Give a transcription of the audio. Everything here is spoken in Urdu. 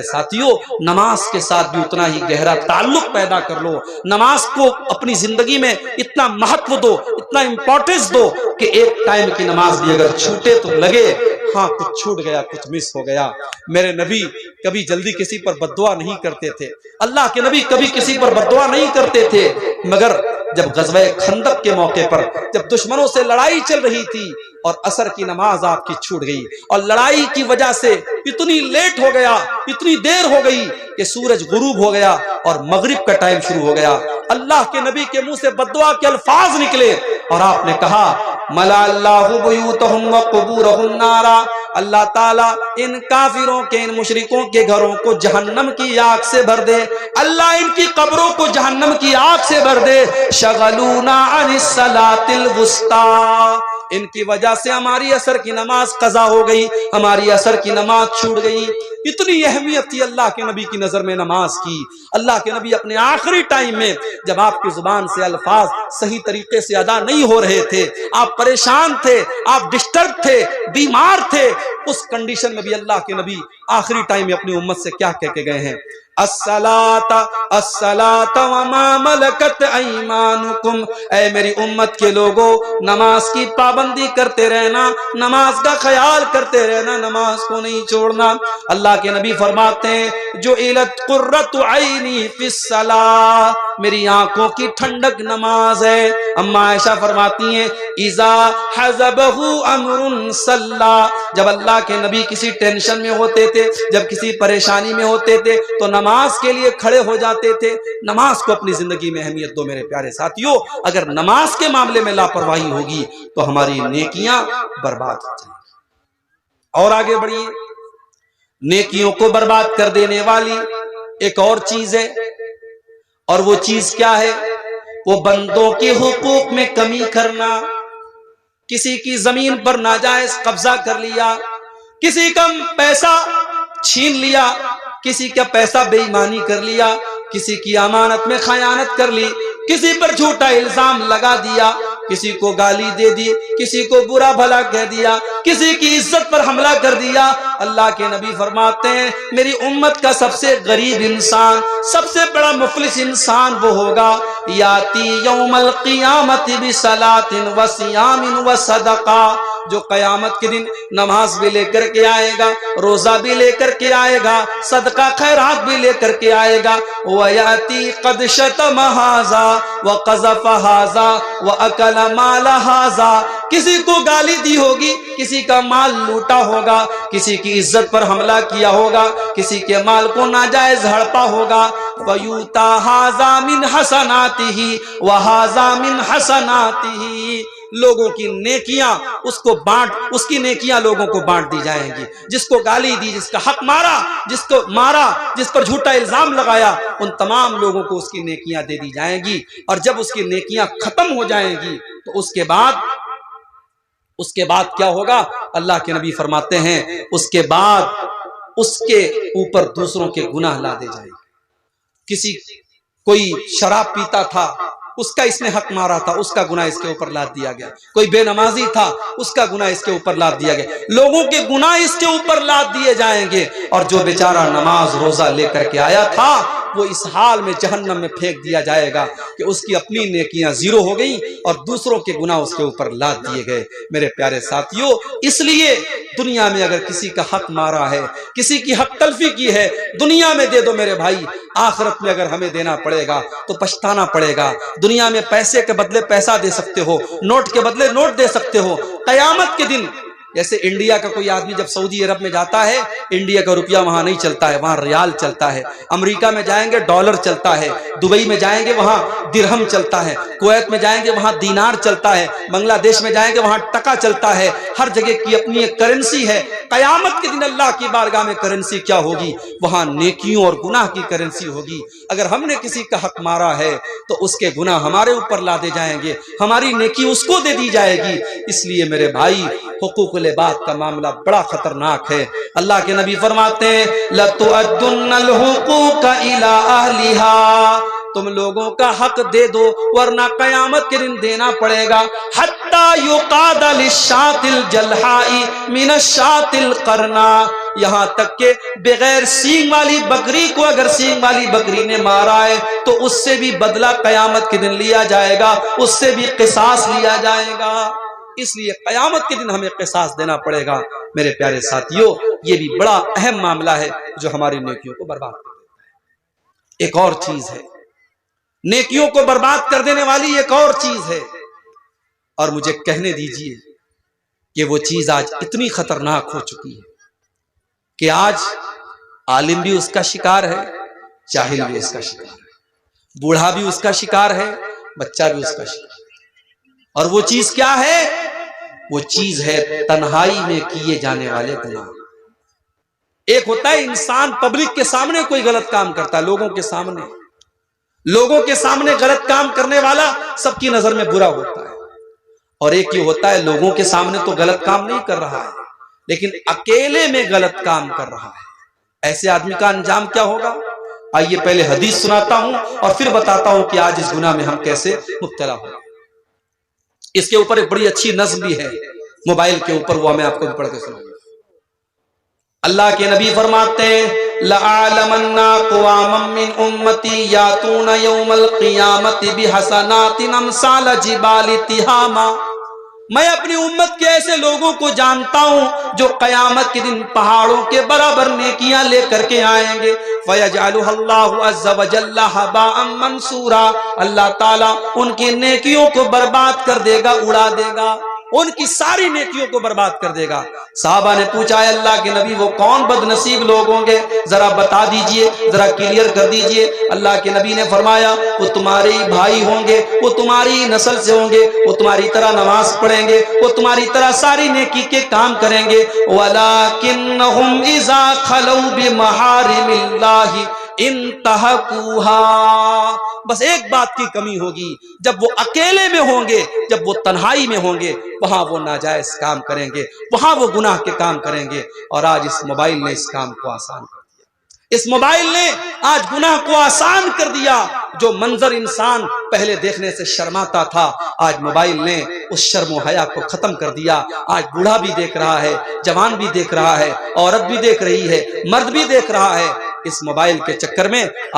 ساتھیوں، نماز کے ساتھ بھی اتنا ہی گہرا تعلق پیدا کر لو، نماز کو اپنی زندگی میں اتنا مہتو دو، اتنا امپورٹنس دو کہ ایک ٹائم کی نماز بھی اگر چھوٹے تو لگے ہاں کچھ چھوٹ گیا، کچھ مس ہو گیا۔ میرے نبی کبھی جلدی کسی پر بددعا نہیں کرتے تھے، اللہ کے نبی کبھی کسی پر بددعا نہیں کرتے تھے، مگر جب غزوہ خندق کے موقع پر جب دشمنوں سے لڑائی چل رہی تھی اور عصر کی نماز آپ کی چھوٹ گئی اور لڑائی کی وجہ سے اتنی لیٹ ہو گیا، اتنی دیر ہو گئی کہ سورج غروب ہو گیا اور مغرب کا ٹائم شروع ہو گیا، اللہ کے نبی کے منہ سے بددعا کے الفاظ نکلے اور آپ نے کہا ملا اللہ بیوتہم وقبورہم نارا، اللہ تعالیٰ ان کافروں کے، ان مشرکوں کے گھروں کو جہنم کی آگ سے بھر دے، اللہ ان کی قبروں کو جہنم کی آگ سے بھر دے، شغلونا عن الصلاۃ الوسطی، ان کی وجہ سے ہماری عصر کی نماز قضا ہو گئی، ہماری عصر کی نماز چھوٹ گئی۔ اتنی اہمیت تھی اللہ کے نبی کی نظر میں نماز کی۔ اللہ کے نبی اپنے آخری ٹائم میں جب آپ کی زبان سے الفاظ صحیح طریقے سے ادا نہیں ہو رہے تھے، آپ پریشان تھے، آپ ڈسٹرب تھے، بیمار تھے، اس کنڈیشن میں بھی اللہ کے نبی آخری ٹائم میں اپنی امت سے کیا کہہ کے گئے ہیں؟ الصلاۃ وما ملکت ایمانکم، اے میری امت کے لوگوں نماز کی پابندی کرتے رہنا، نماز کا خیال کرتے رہنا، نماز کو نہیں چھوڑنا۔ اللہ کے نبی فرماتے ہیں جعلت قرۃ عینی فی الصلاۃ، میری آنکھوں کی ٹھنڈک نماز ہے۔ اما عائشہ فرماتی ہیں اذا حزبہ امر صلی، جب اللہ کے نبی کسی ٹینشن میں ہوتے تھے، جب کسی پریشانی میں ہوتے تھے تو نماز کے لیے کھڑے ہو جاتے تھے۔ نماز کو اپنی زندگی میں اہمیت دو میرے پیارے ساتھیوں، اگر نماز کے معاملے میں لاپرواہی ہوگی تو ہماری نیکیاں برباد ہو جائیں گی۔ اور آگے بڑھیے، نیکیوں کو برباد کر دینے والی ایک اور چیز ہے، اور وہ چیز کیا ہے؟ وہ بندوں کے حقوق میں کمی کرنا، کسی کی زمین پر ناجائز قبضہ کر لیا، کسی کا پیسہ چھین لیا، کسی کا پیسہ بے ایمانی کر لیا، کسی کی امانت میں خیانت کر لی، کسی پر جھوٹا الزام لگا دیا، کسی کو گالی دے دی، کسی کو برا بھلا کہہ دیا، کسی کی عزت پر حملہ کر دیا۔ اللہ کے نبی فرماتے ہیں میری امت کا سب سے غریب انسان، سب سے بڑا مفلس انسان وہ ہوگا یاتی یوم القیامت بصلاۃ وصیام وصدقہ، جو قیامت کے دن نماز بھی لے کر کے آئے گا، روزہ بھی لے کر کے آئے گا، صدقہ خیرات بھی لے کر کے آئے گا، وَيَأْتِي قَدْ شَتَمَ هَذَا وَقَذَفَ هَذَا وَأَكَلَ مَالَ هَذَا، کسی کو گالی دی ہوگی، کسی کا مال لوٹا ہوگا، کسی کی عزت پر حملہ کیا ہوگا، کسی کے مال کو ناجائز ہڑپا ہوگا، وَيُؤْتَى هَذَا مِنْ حَسَنَاتِهِ وَهَذَا مِنْ حَسَنَاتِهِ، لوگوں کی نیکیاں اس کو بانٹ، اس کی نیکیاں لوگوں کو بانٹ دی جائیں گی، جس کو گالی دی، جس کا حق مارا، جس کو مارا، جس پر جھوٹا الزام لگایا، ان تمام لوگوں کو اس کی نیکیاں دے دی جائیں گی۔ اور جب اس کی نیکیاں ختم ہو جائیں گی تو اس کے بعد کیا ہوگا؟ اللہ کے نبی فرماتے ہیں اس کے بعد اس کے اوپر دوسروں کے گناہ لا دے جائے گی۔ کوئی شراب پیتا تھا، اس کا اس نے حق مارا تھا، اس کا گناہ اس کے اوپر لاد دیا گیا۔ کوئی بے نمازی تھا، اس کا گناہ اس کے اوپر لاد دیا گیا۔ لوگوں کے گناہ اس کے اوپر لاد دیے جائیں گے، اور جو بیچارہ نماز روزہ لے کر کے آیا تھا وہ اس حال میں جہنم میں پھینک دیا جائے گا کہ اس کی اپنی نیکیاں زیرو ہو گئیں اور دوسروں کے گناہ اس کے اوپر لاد دیے گئے۔ میرے پیارے ساتھیوں، اس لیے دنیا میں اگر کسی کا حق مارا ہے، کسی کی حق تلفی کی ہے، دنیا میں دے دو میرے بھائی، آخرت میں اگر ہمیں دینا پڑے گا تو پچھتانا پڑے گا۔ دنیا میں پیسے کے بدلے پیسہ دے سکتے ہو، نوٹ کے بدلے نوٹ دے سکتے ہو، قیامت کے دن جیسے انڈیا کا کوئی آدمی جب سعودی عرب میں جاتا ہے، انڈیا کا روپیہ وہاں نہیں چلتا ہے، وہاں ریال چلتا ہے، امریکہ میں جائیں گے ڈالر چلتا ہے، دبئی میں جائیں گے وہاں درہم چلتا ہے، کویت میں جائیں گے وہاں دینار چلتا ہے، بنگلہ دیش میں جائیں گے وہاں ٹکا چلتا ہے، ہر جگہ کی اپنی ایک کرنسی ہے۔ قیامت کے دن اللہ کی بارگاہ میں کرنسی کیا ہوگی؟ وہاں نیکیوں اور گناہ کی کرنسی ہوگی۔ اگر ہم نے کسی کا حق مارا ہے تو اس کے گناہ ہمارے اوپر لادے جائیں گے، ہماری نیکی اس کو دے دی جائے گی۔ اس لیے میرے بھائی، حقوق العباد کا معاملہ بڑا خطرناک ہے۔ اللہ کے نبی فرماتے ہیں لَتُؤَدُّنَّ الْحُقُوقَ إِلَىٰ أَهْلِهَا، تم لوگوں کا حق دے دو ورنہ قیامت کے دن دینا پڑے گا۔ حَتَّى يُقَادَ لِلشَّاةِ الْجَلْحَاءِ مِنَ الشَّاةِ الْقَرْنَاءِ، یہاں تک کہ بغیر سینگ والی بکری کو اگر سینگ والی بکری نے مارا ہے تو اس سے بھی بدلہ قیامت کے دن لیا جائے گا، اس سے بھی قصاص لیا جائے گا۔ اس لیے قیامت کے دن ہمیں قصاص دینا پڑے گا۔ میرے پیارے ساتھیوں، یہ بھی بڑا اہم معاملہ ہے جو ہماری نیکیوں کو برباد کر دیتا ہے۔ ایک اور چیز ہے، نیکیوں کو برباد کر دینے والی ایک اور چیز ہے، اور مجھے کہنے دیجئے کہ وہ چیز آج اتنی خطرناک ہو چکی ہے کہ آج عالم بھی اس کا شکار ہے، جاہل بھی اس کا شکار ہے، بوڑھا بھی اس کا شکار ہے، بچہ بھی اس کا شکار ہے۔ اور وہ چیز کیا ہے؟ وہ چیز ہے تنہائی میں کیے جانے والے گناہ۔ ایک ہوتا ہے انسان پبلک کے سامنے کوئی غلط کام کرتا ہے، لوگوں کے سامنے غلط کام کرنے والا سب کی نظر میں برا ہوتا ہے، اور ایک یہ ہوتا ہے لوگوں کے سامنے تو غلط کام نہیں کر رہا ہے لیکن اکیلے میں غلط کام کر رہا ہے۔ ایسے آدمی کا انجام کیا ہوگا؟ آئیے پہلے حدیث سناتا ہوں اور پھر بتاتا ہوں کہ آج اس گناہ میں ہم کیسے مبتلا ہوں۔ اس کے اوپر ایک بڑی اچھی نظم بھی ہے موبائل کے اوپر، وہ میں آپ کو بھی پڑھ کے سناؤں گا۔ اللہ کے نبی فرماتے ہیں لَأَعْلَمَنَّ أَقْوَامًا مِّنْ أُمَّتِي يَأْتُونَ يَوْمَ الْقِيَامَةِ بِحَسَنَاتٍ أَمْثَالَ جِبَالِ تِہَامَةٍ۔ میں اپنی امت کے ایسے لوگوں کو جانتا ہوں جو قیامت کے دن پہاڑوں کے برابر نیکیاں لے کر کے آئیں گے۔ فَيَجْعَلُهَا اللَّهُ عَزَّ وَجَلَّ هَبَاءً مَنْثُورًا، اللہ تعالیٰ ان کی نیکیوں کو برباد کر دے گا، اڑا دے گا، ان کی ساری نیکیوں کو برباد کر دے گا۔ صحابہ نے پوچھا ہے اللہ کے نبی وہ کون بد نصیب لوگ ہوں گے، ذرا بتا دیجئے، ذرا کلیئر کر دیجئے۔ اللہ کے نبی نے فرمایا وہ تمہارے بھائی ہوں گے، وہ تمہاری نسل سے ہوں گے، وہ تمہاری طرح نماز پڑھیں گے، وہ تمہاری طرح ساری نیکی کے کام کریں گے، وَلَكِنَّهُمْ إِذَا خَلَوْا بِمَحَارِمِ اللَّهِ انتہکوہا، بس ایک بات کی کمی ہوگی، جب وہ اکیلے میں ہوں گے، جب وہ تنہائی میں ہوں گے، وہاں وہ ناجائز کام کریں گے، وہاں وہ گناہ کے کام کریں گے۔ اور آج اس موبائل نے اس کام کو آسان کر دیا، اس موبائل نے آج گناہ کو آسان کر دیا۔ جو منظر انسان پہلے دیکھنے سے شرماتا تھا، آج موبائل نے اس شرم و حیا کو ختم کر دیا۔ آج بوڑھا بھی دیکھ رہا ہے، جوان بھی دیکھ رہا ہے، عورت بھی دیکھ رہی ہے، مرد بھی دیکھ رہا ہے۔ اس موبائل کے چکر میں